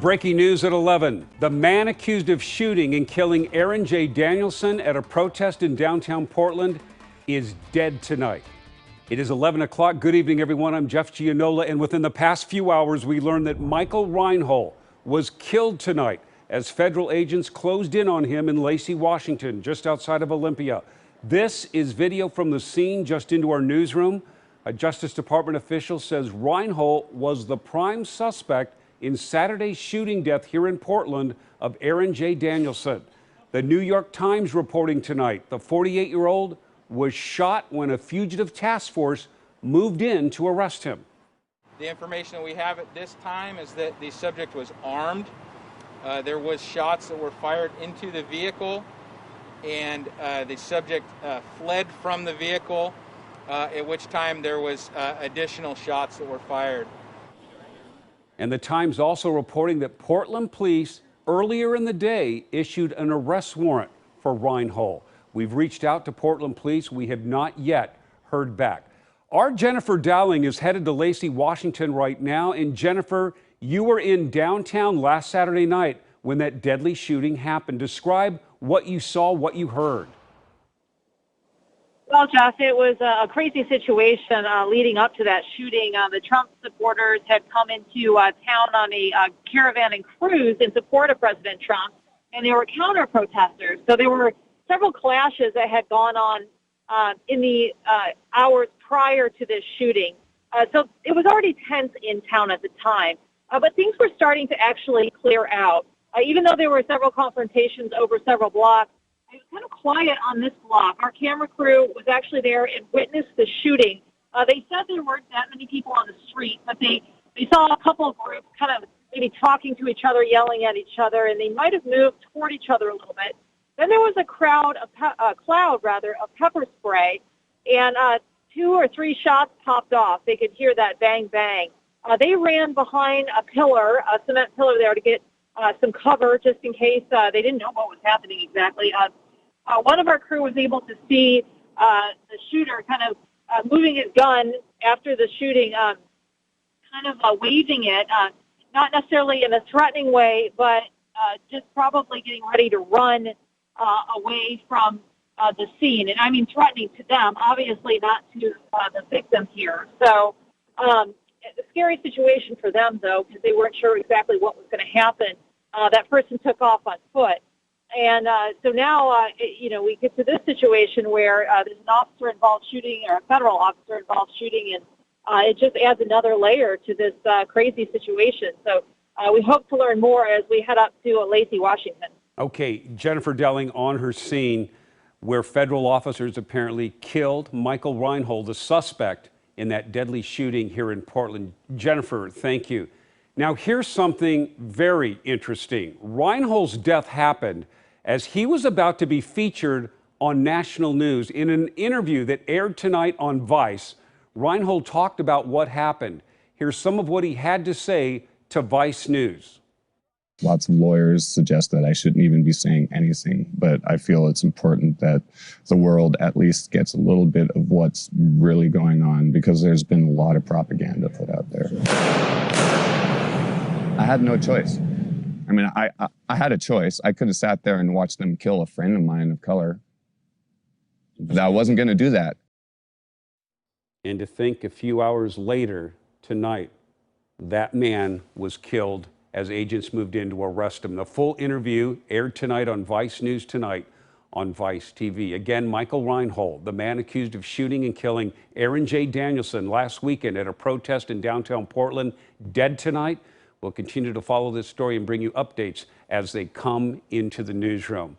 Breaking news at 11. The man accused of shooting and killing Aaron J. Danielson at a protest in downtown Portland is dead tonight. It is 11 o'clock. Good evening, everyone. I'm Jeff Gianola, and within the past few hours, we learned that Michael Reinhold was killed tonight as federal agents closed in on him in Lacey, Washington, just outside of Olympia. This is video from the scene just into our newsroom. A Justice Department official says Reinhold was the prime suspect in Saturday's shooting death here in Portland of Aaron J. Danielson. The New York Times reporting tonight the 48-year-old was shot when a fugitive task force moved in to arrest him. The information that we have at this time is that the subject was armed. There was shots that were fired into the vehicle, and the subject fled from the vehicle, at which time there was additional shots that were fired. And the Times also reporting that Portland police earlier in the day issued an arrest warrant for Reinhold. We've reached out to Portland police. We have not yet heard back. Our Jennifer Dowling is headed to Lacey, Washington right now. And Jennifer, you were in downtown last Saturday night when that deadly shooting happened. Describe what you saw, what you heard. Well, Jeff, it was a crazy situation leading up to that shooting. The Trump supporters had come into town on a caravan and cruise in support of President Trump, and they were counter-protesters. So there were several clashes that had gone on in the hours prior to this shooting. So it was already tense in town at the time, but things were starting to actually clear out. Even though there were several confrontations over several blocks, it was kind of quiet on this block. Our camera crew was actually there and witnessed the shooting. They said there weren't that many people on the street, but they saw a couple of groups kind of maybe talking to each other, yelling at each other, and they might have moved toward each other a little bit. Then there was a cloud of pepper spray, and 2 or 3 shots popped off. They could hear that bang, bang. They ran behind a pillar, a cement pillar there to get some cover just in case they didn't know what was happening exactly. One of our crew was able to see the shooter kind of moving his gun after the shooting, kind of waving it, not necessarily in a threatening way, but just probably getting ready to run away from the scene. And I mean threatening to them, obviously not to the victim here. So a scary situation for them, though, because they weren't sure exactly what was going to happen. That person took off on foot. And so now, we get to this situation where there's an officer-involved shooting or a federal officer-involved shooting, and it just adds another layer to this crazy situation. So we hope to learn more as we head up to Lacey, Washington. Okay, Jennifer Dowling on her scene where federal officers apparently killed Michael Reinhold, the suspect in that deadly shooting here in Portland. Jennifer, thank you. Now, here's something very interesting. Reinhold's death happened as he was about to be featured on national news. In an interview that aired tonight on Vice, Reinhold talked about what happened. Here's some of what he had to say to Vice News. Lots of lawyers suggest that I shouldn't even be saying anything, but I feel it's important that the world at least gets a little bit of what's really going on, because there's been a lot of propaganda put out there. I had no choice. I mean, I had a choice. I could have sat there and watched them kill a friend of mine of color, but I wasn't going to do that. And to think a few hours later tonight, that man was killed as agents moved in to arrest him. The full interview aired tonight on Vice News tonight on Vice TV. Again, Michael Reinhold, the man accused of shooting and killing Aaron J. Danielson last weekend at a protest in downtown Portland, dead tonight. We'll continue to follow this story and bring you updates as they come into the newsroom.